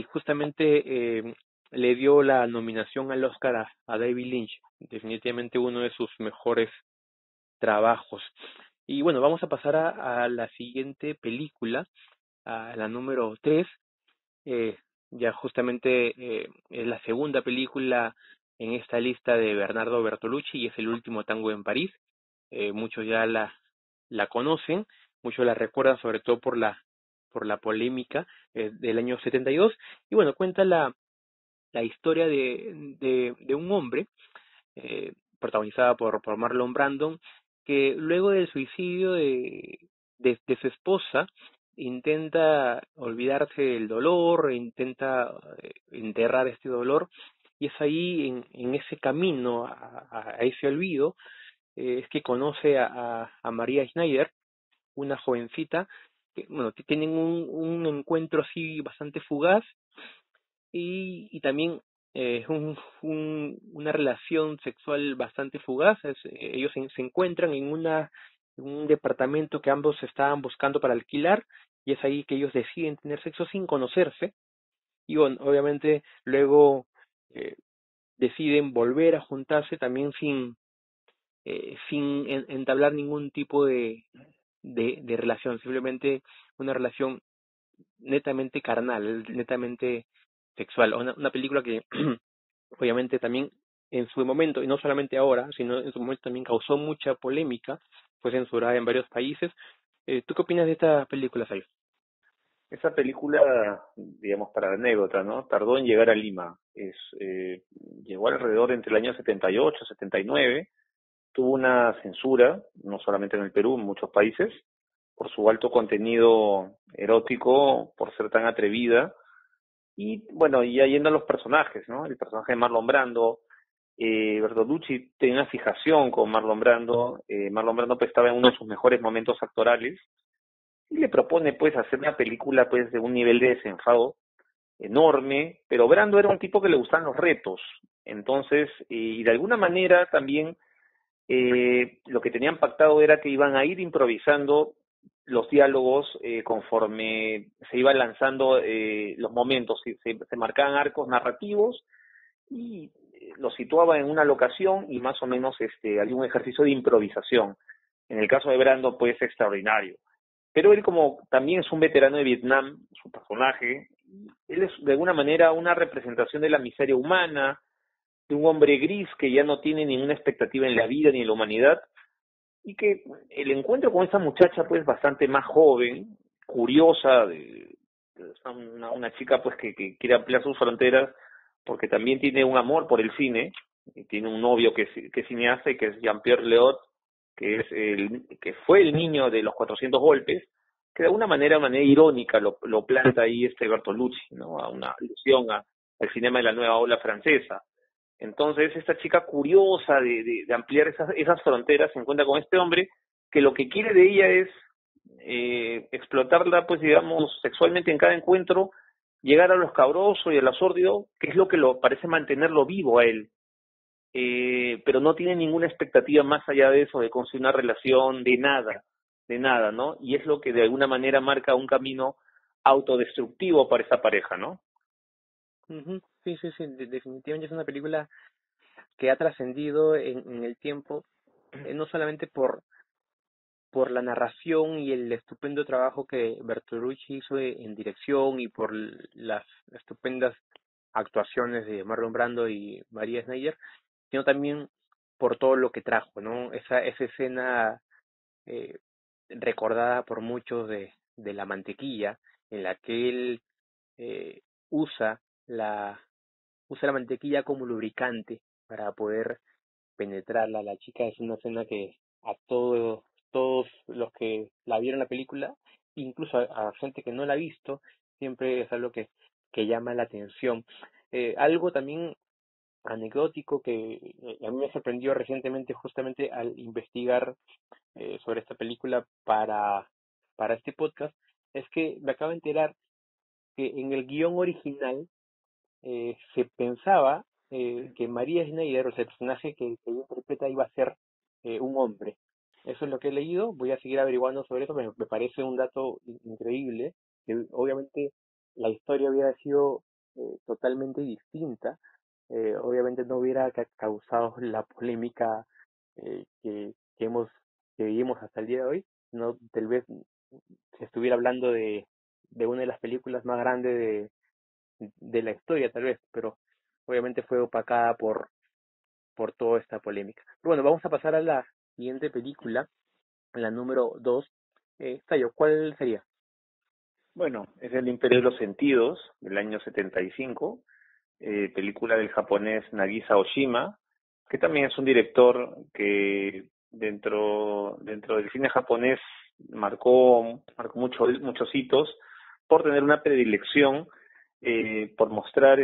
justamente le dio la nominación al Oscar a David Lynch, definitivamente uno de sus mejores trabajos. Y bueno, vamos a pasar a la siguiente película, a la número 3. eh, ya justamente es la segunda película en esta lista de Bernardo Bertolucci y es El último tango en París. Muchos ya la conocen, muchos la recuerdan sobre todo por la polémica del año 72. Y bueno, cuenta la historia de un hombre protagonizada por Marlon Brandon, que luego del suicidio de su esposa intenta olvidarse del dolor, intenta enterrar este dolor, y es ahí en ese camino a ese olvido, es que conoce a María Schneider, una jovencita, que bueno, tienen un encuentro así bastante fugaz, y también una relación sexual bastante fugaz. Ellos se encuentran en un departamento que ambos estaban buscando para alquilar y es ahí que ellos deciden tener sexo sin conocerse y bueno, obviamente luego eh, deciden volver a juntarse también sin entablar ningún tipo de relación, simplemente una relación netamente carnal, netamente sexual. Una película que obviamente también en su momento, y no solamente ahora, sino en su momento también causó mucha polémica, fue censurada en varios países. ¿Tú qué opinas de esta película, Sayo? Esa película, digamos, para anécdota, ¿no? Tardó en llegar a Lima. Llegó alrededor entre el año 78, 79. Tuvo una censura, no solamente en el Perú, en muchos países, por su alto contenido erótico, por ser tan atrevida. Y bueno, ya yendo a los personajes, ¿no? El personaje de Marlon Brando, Bertolucci tenía una fijación con Marlon Brando. Marlon Brando pues, estaba en uno de sus mejores momentos actorales y le propone pues hacer una película pues de un nivel de desenfado enorme, pero Brando era un tipo que le gustaban los retos. Entonces, y de alguna manera también lo que tenían pactado era que iban a ir improvisando los diálogos conforme se iban lanzando los momentos, se marcaban arcos narrativos y los situaba en una locación y más o menos había un ejercicio de improvisación. En el caso de Brando, pues extraordinario. Pero él como también es un veterano de Vietnam, su personaje, él es de alguna manera una representación de la miseria humana, de un hombre gris que ya no tiene ninguna expectativa en la vida ni en la humanidad, y que el encuentro con esta muchacha pues bastante más joven, curiosa, una chica pues que quiere ampliar sus fronteras porque también tiene un amor por el cine, y tiene un novio que es cineasta y que es Jean-Pierre Léaud, que fue el niño de los 400 golpes, que de alguna manera irónica lo planta ahí Bertolucci, ¿no? A una alusión al cinema de la nueva ola francesa. Entonces, esta chica curiosa de ampliar esas fronteras se encuentra con este hombre que lo que quiere de ella es explotarla, pues digamos, sexualmente en cada encuentro, llegar a lo escabroso y a lo sórdido, que es lo que lo parece mantenerlo vivo a él. Pero no tiene ninguna expectativa más allá de eso, de construir una relación, de nada, ¿no? Y es lo que de alguna manera marca un camino autodestructivo para esa pareja, ¿no? Ujú. Sí, sí, sí, definitivamente es una película que ha trascendido en el tiempo, no solamente por la narración y el estupendo trabajo que Bertolucci hizo en dirección y por las estupendas actuaciones de Marlon Brando y María Schneider, sino también por todo lo que trajo, ¿no? Esa escena eh, recordada por muchos de la mantequilla, en la que él eh, usa la, usa la mantequilla como lubricante para poder penetrarla. La chica es una escena que a todos los que la vieron la película, incluso a gente que no la ha visto, siempre es algo que llama la atención. Algo también anecdótico que a mí me sorprendió recientemente justamente al investigar sobre esta película para este podcast, es que me acabo de enterar que en el guión original se pensaba que María Schneider, o sea, el personaje que ella interpreta, iba a ser un hombre. Eso es lo que he leído, voy a seguir averiguando sobre eso, me parece un dato increíble, que obviamente la historia hubiera sido totalmente distinta, obviamente no hubiera causado la polémica que hemos que vivimos hasta el día de hoy, no tal vez se estuviera hablando de una de las películas más grandes de la historia tal vez, pero obviamente fue opacada por toda esta polémica. Pero bueno, vamos a pasar a la siguiente película, la número 2. Tayo, ¿cuál sería? Bueno, es El Imperio de los Sentidos, del año 75, película del japonés Nagisa Oshima, que también es un director que dentro del cine japonés marcó muchos hitos por tener una predilección por mostrar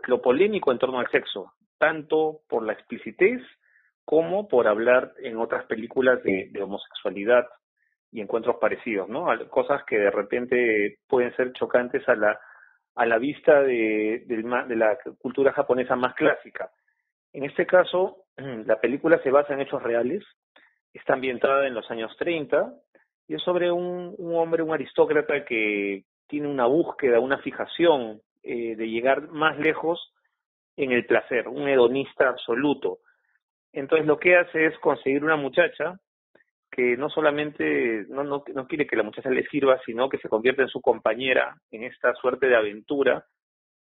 lo polémico en torno al sexo, tanto por la explicitez como por hablar en otras películas de homosexualidad y encuentros parecidos, ¿no? Cosas que de repente pueden ser chocantes a la vista de la cultura japonesa más clásica. En este caso, la película se basa en hechos reales, está ambientada en los años 30 y es sobre un hombre, un aristócrata que tiene una búsqueda, una fijación de llegar más lejos en el placer, un hedonista absoluto. Entonces lo que hace es conseguir una muchacha que no solamente no quiere que la muchacha le sirva, sino que se convierta en su compañera en esta suerte de aventura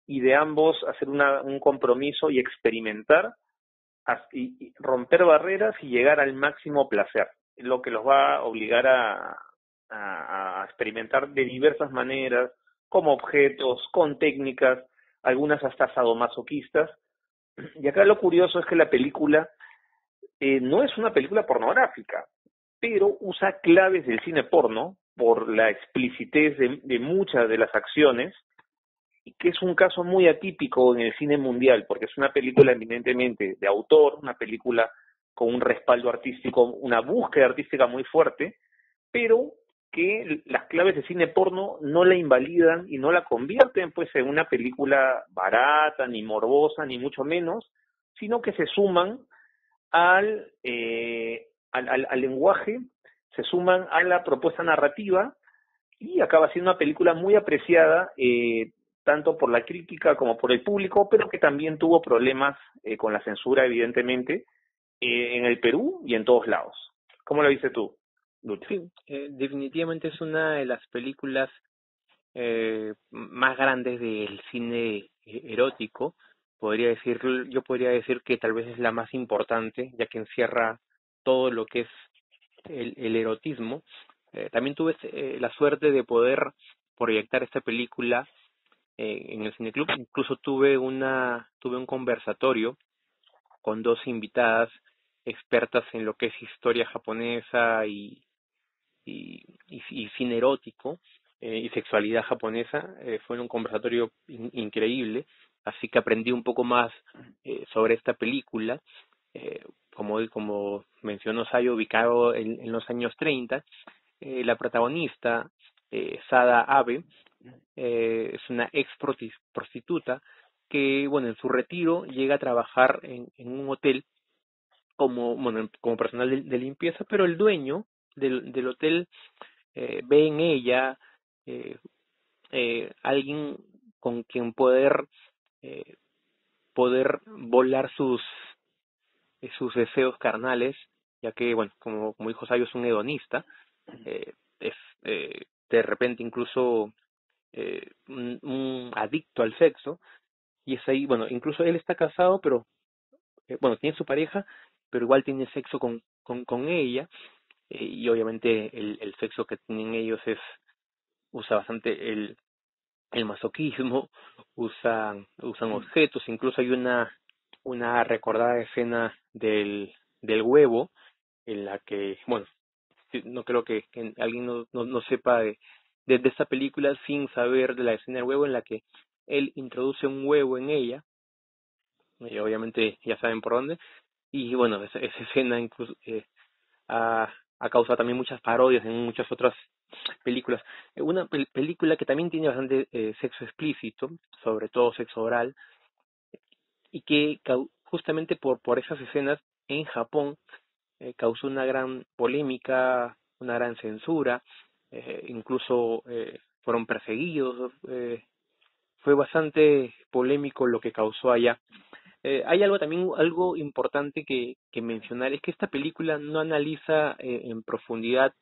y de ambos hacer un compromiso y experimentar y romper barreras y llegar al máximo placer, lo que los va a obligar a experimentar de diversas maneras, como objetos, con técnicas, algunas hasta sadomasoquistas. Y acá lo curioso es que la película no es una película pornográfica, pero usa claves del cine porno por la explicitez de muchas de las acciones, y que es un caso muy atípico en el cine mundial, porque es una película eminentemente de autor, una película con un respaldo artístico, una búsqueda artística muy fuerte, pero que las claves de cine porno no la invalidan y no la convierten pues en una película barata, ni morbosa, ni mucho menos, sino que se suman al lenguaje, se suman a la propuesta narrativa y acaba siendo una película muy apreciada tanto por la crítica como por el público, pero que también tuvo problemas con la censura, evidentemente, en el Perú y en todos lados. ¿Cómo lo dices tú, Lucha? Sí, definitivamente es una de las películas más grandes del cine erótico. Yo podría decir que tal vez es la más importante, ya que encierra todo lo que es el erotismo. También tuve la suerte de poder proyectar esta película en el cineclub. Incluso tuve un conversatorio con dos invitadas expertas en lo que es historia japonesa y cine erótico y sexualidad japonesa. Fue un conversatorio increíble, así que aprendí un poco más sobre esta película. Eh, como mencionó Sayo, ubicado en los años 30, la protagonista, Sada Abe, es una ex prostituta que, bueno, en su retiro llega a trabajar en un hotel como personal de limpieza, pero el dueño del hotel ve en ella eh, alguien con quien eh, poder volar sus deseos carnales, ya que, bueno, como dijo Sayo, es un hedonista, es de repente incluso un adicto al sexo, y es ahí, bueno, incluso él está casado, pero bueno, tiene su pareja, pero igual tiene sexo con ella, y obviamente el sexo que tienen ellos usa bastante el masoquismo, usan objetos, incluso hay una recordada escena del huevo en la que, bueno, sí, no creo que alguien no sepa de esta película sin saber de la escena del huevo en la que él introduce un huevo en ella, y obviamente ya saben por dónde, y bueno, esa escena incluso ha, ha causado también muchas parodias en muchas otras películas. Una película que también tiene bastante sexo explícito, sobre todo sexo oral, y que justamente por esas escenas en Japón causó una gran polémica, una gran censura, incluso fueron perseguidos, fue bastante polémico lo que causó allá. Hay algo también, algo importante que mencionar, es que esta película no analiza en profundidad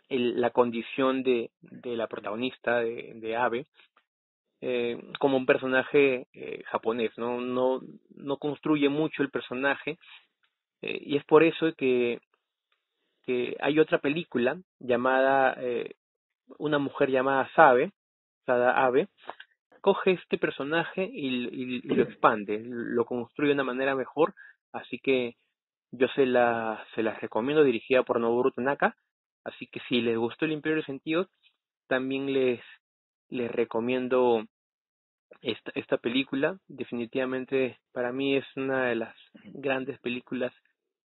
la condición de la protagonista de Abe como un personaje japonés, no construye mucho el personaje, y es por eso que hay otra película llamada una mujer llamada Sada Abe, coge este personaje y lo expande, lo construye de una manera mejor, así que yo se las recomiendo, dirigida por Noboru Tanaka, así que si les gustó El Imperio de los Sentidos, también les recomiendo esta película. Definitivamente para mí es una de las grandes películas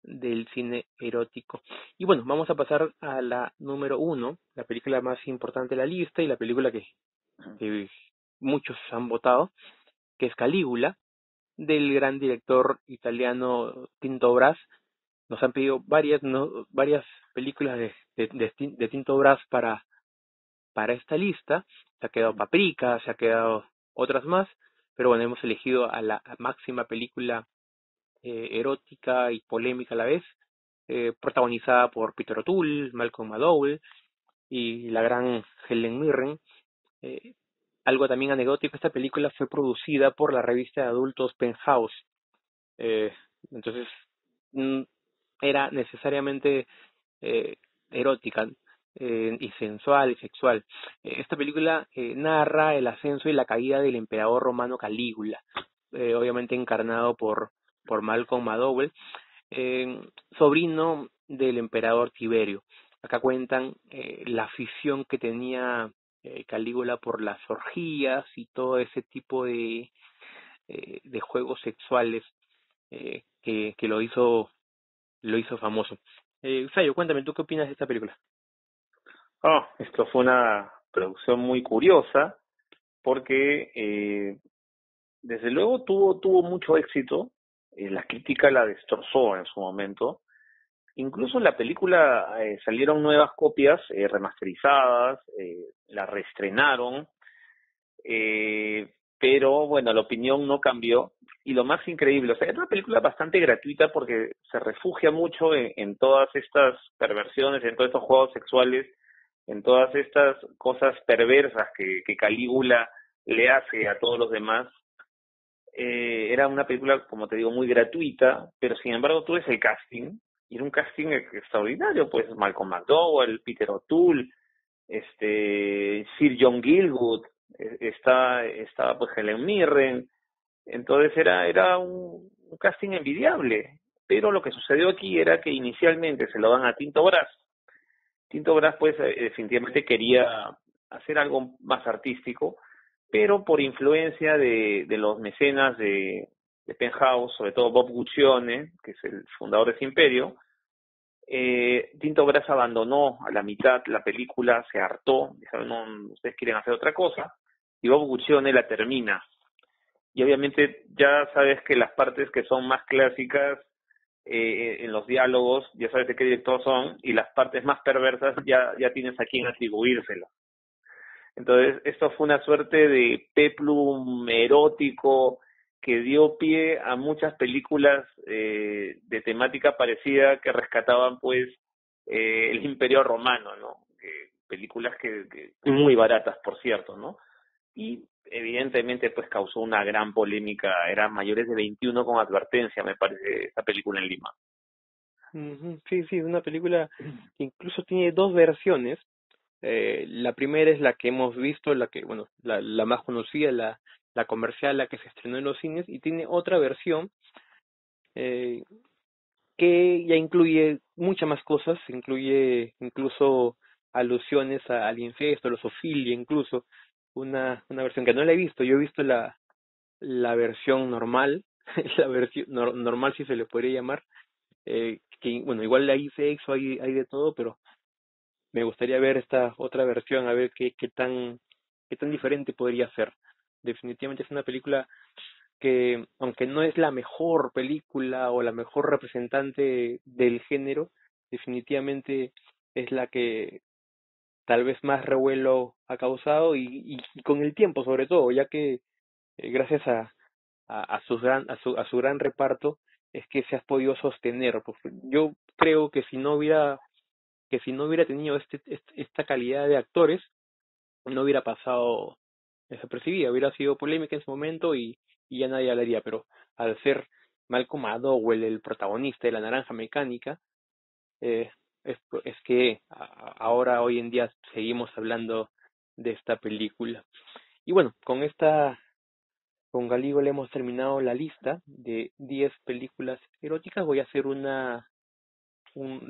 del cine erótico. Y bueno, vamos a pasar a la número uno, la película más importante de la lista y la película que muchos han votado, que es Calígula, del gran director italiano Tinto Brass. Nos han pedido varias películas de Tinto Brass para esta lista. Se ha quedado Paprika, se ha quedado otras más, pero bueno, hemos elegido a la máxima película erótica y polémica a la vez, protagonizada por Peter O'Toole, Malcolm McDowell y la gran Helen Mirren. Eh, Algo también anecdótico, esta película fue producida por la revista de adultos Penthouse, eh, entonces mm, era necesariamente eh, erótica y sensual y sexual. Esta película narra el ascenso y la caída del emperador romano Calígula, obviamente encarnado por Malcolm McDowell, eh, sobrino del emperador Tiberio. Acá cuentan la afición que tenía Calígula por las orgías y todo ese tipo de juegos sexuales que lo hizo famoso. Sayo, cuéntame, ¿tú qué opinas de esta película? Esto fue una producción muy curiosa porque desde luego tuvo mucho éxito, la crítica la destrozó en su momento. Incluso en la película salieron nuevas copias remasterizadas, la reestrenaron, pero bueno, la opinión no cambió. Y lo más increíble, o sea, es una película bastante gratuita porque se refugia mucho en todas estas perversiones, en todos estos juegos sexuales, en todas estas cosas perversas que Calígula le hace a todos los demás. Era una película, como te digo, muy gratuita, pero sin embargo tú ves el casting, y era un casting extraordinario, pues Malcolm McDowell, Peter O'Toole, Sir John Gielgud, estaba pues Helen Mirren. Entonces era un casting envidiable, pero lo que sucedió aquí era que inicialmente se lo dan a Tinto Brass. Tinto Brass pues definitivamente quería hacer algo más artístico, pero por influencia de los mecenas de Penthouse, sobre todo Bob Guccione, que es el fundador de ese imperio, Tinto Brass abandonó a la mitad la película, se hartó, dijeron, no, ustedes quieren hacer otra cosa, y Bob Guccione la termina. Y obviamente ya sabes que las partes que son más clásicas en los diálogos, ya sabes de qué director son, y las partes más perversas ya tienes a quién atribuírselas. Entonces, esto fue una suerte de peplum erótico que dio pie a muchas películas de temática parecida que rescataban pues el Imperio Romano, ¿no? Películas que muy baratas, por cierto, ¿no? y evidentemente pues causó una gran polémica. Eran mayores de 21 con advertencia, me parece, esta película en Lima. Ujú. Sí, sí, es una película que incluso tiene dos versiones. La primera es la que hemos visto, la que, bueno, la más conocida, la comercial, la que se estrenó en los cines, y tiene otra versión eh, que ya incluye muchas más cosas, incluye incluso alusiones al incesto, a la zoofilia, incluso una versión que no la he visto. Yo he visto la versión normal, la versión normal si se le podría llamar, que bueno, igual hay sexo, hay de todo, pero me gustaría ver esta otra versión, a ver qué tan diferente podría ser. Definitivamente es una película que, aunque no es la mejor película o la mejor representante del género, definitivamente es la que tal vez más revuelo ha causado y con el tiempo sobre todo, ya que gracias a su gran reparto es que se ha podido sostener. Pues, yo creo que si no hubiera tenido esta calidad de actores, no hubiera pasado desapercibida, hubiera sido polémica en su momento y ya nadie hablaría, pero al ser Malcolm McDowell el protagonista de La Naranja Mecánica, eh, es que ahora, hoy en día, seguimos hablando de esta película. Y bueno, con Galigo le hemos terminado la lista de 10 películas eróticas. Voy a hacer un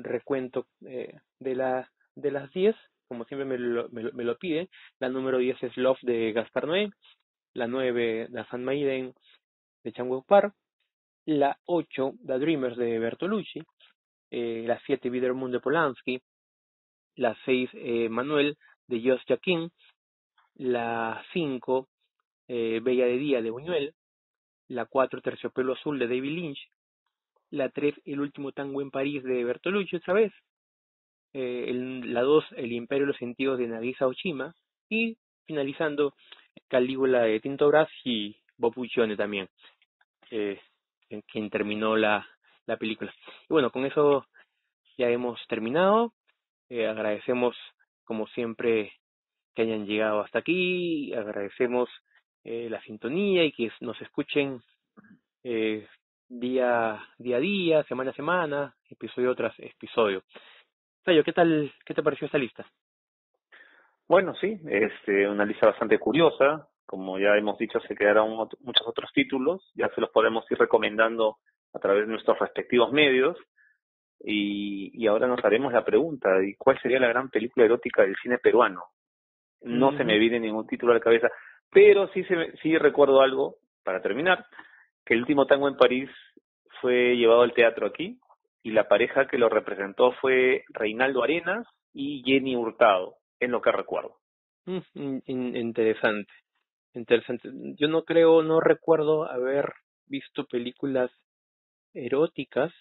recuento de las 10 como siempre me lo piden. La número 10 es Love de Gaspar Noé, la 9 The Handmaiden de Chan Wook Park, la 8 The Dreamers de Bertolucci, la 7 Bitter Moon de Polanski, la 6 Manuel de Josh Jaquin, la 5 Bella de Día de Buñuel, la 4 Terciopelo Azul de David Lynch, la 3 El último tango en París de Bertolucci otra vez, la 2 El imperio de los sentidos de Nagisa Oshima y finalizando Calígula de Tinto Brass y Bob Buccione también, eh, en quien terminó la película. Y bueno, con eso ya hemos terminado. Agradecemos como siempre que hayan llegado hasta aquí, agradecemos la sintonía y que nos escuchen eh, día a día, semana a semana, episodio tras episodio. Sayo, qué te pareció esta lista? Bueno, sí, una lista bastante curiosa. Como ya hemos dicho, se quedaron muchos otros títulos. Ya se los podemos ir recomendando a través de nuestros respectivos medios. Y ahora nos haremos la pregunta, ¿y cuál sería la gran película erótica del cine peruano? No se me Ujú. viene ningún título a la cabeza, pero sí recuerdo algo, para terminar, que el último tango en París fue llevado al teatro aquí, y la pareja que lo representó fue Reinaldo Arenas y Jenny Hurtado, en lo que recuerdo. Interesante, interesante. Yo no recuerdo haber visto películas eróticas,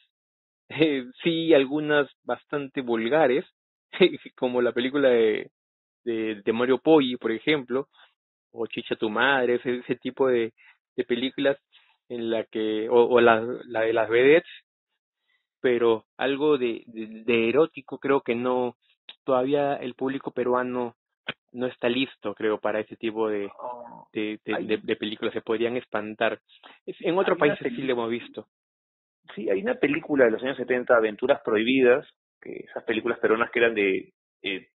sí algunas bastante vulgares, como la película de Mario Poggi, por ejemplo, o Chicha tu madre, ese tipo de películas en la que, o la de las vedettes, pero algo de erótico creo que no, todavía el público peruano no está listo, creo, para ese tipo Oh, hay, de películas, se podrían espantar. En otros hay una países sí lo peli hemos visto. sí, hay una película de los años 70, Aventuras Prohibidas, que esas películas peruanas que eran de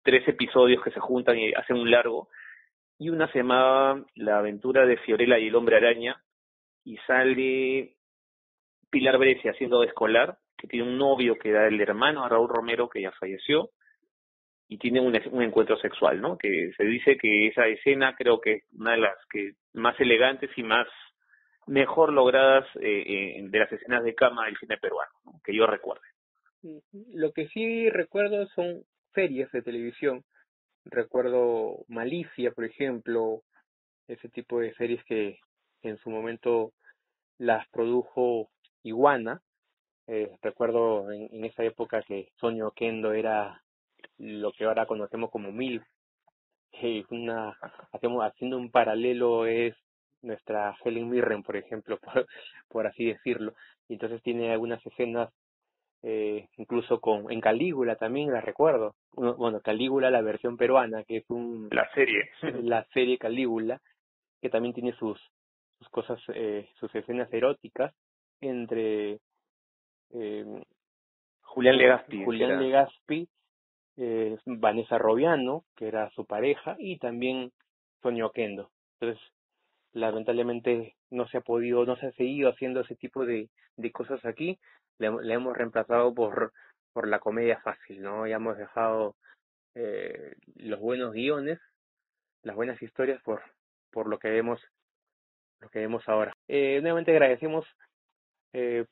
3 episodios que se juntan y hacen un largo, y una se llamaba La aventura de Fiorella y el hombre araña, y sale Pilar Brescia siendo de escolar, que tiene un novio que era el hermano de Raúl Romero, que ya falleció, y tiene un encuentro sexual, ¿no? Que se dice que esa escena creo que es una de las que más elegantes y más mejor logradas de las escenas de cama del cine peruano, ¿no? Que yo recuerde. Lo que sí recuerdo son series de televisión. Recuerdo Malicia, por ejemplo, ese tipo de series que en su momento las produjo Iguana. Recuerdo en esa época que Sonia Oquendo era lo que ahora conocemos como MILF. Haciendo un paralelo es nuestra Helen Mirren, por ejemplo, por así decirlo. Y entonces tiene algunas escenas, incluso en Calígula también la recuerdo. Bueno, Calígula, la versión peruana, que es La serie. la serie Calígula, que también tiene sus cosas, sus escenas eróticas entre eh, Julián Legazpi, Julián será. Legazpi, Vanessa Roviano, que era su pareja, y también Sonia Oquendo. Entonces, lamentablemente no se ha podido, no se ha seguido haciendo ese tipo de cosas aquí. Le hemos reemplazado por la comedia fácil, ¿no? Ya hemos dejado los buenos guiones, las buenas historias por lo que vemos ahora. Nuevamente agradecemos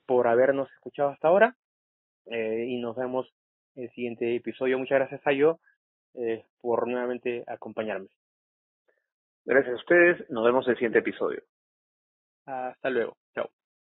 por habernos escuchado hasta ahora y nos vemos en el siguiente episodio. Muchas gracias a yo por nuevamente acompañarme. Gracias a ustedes, nos vemos en el siguiente episodio. Hasta luego.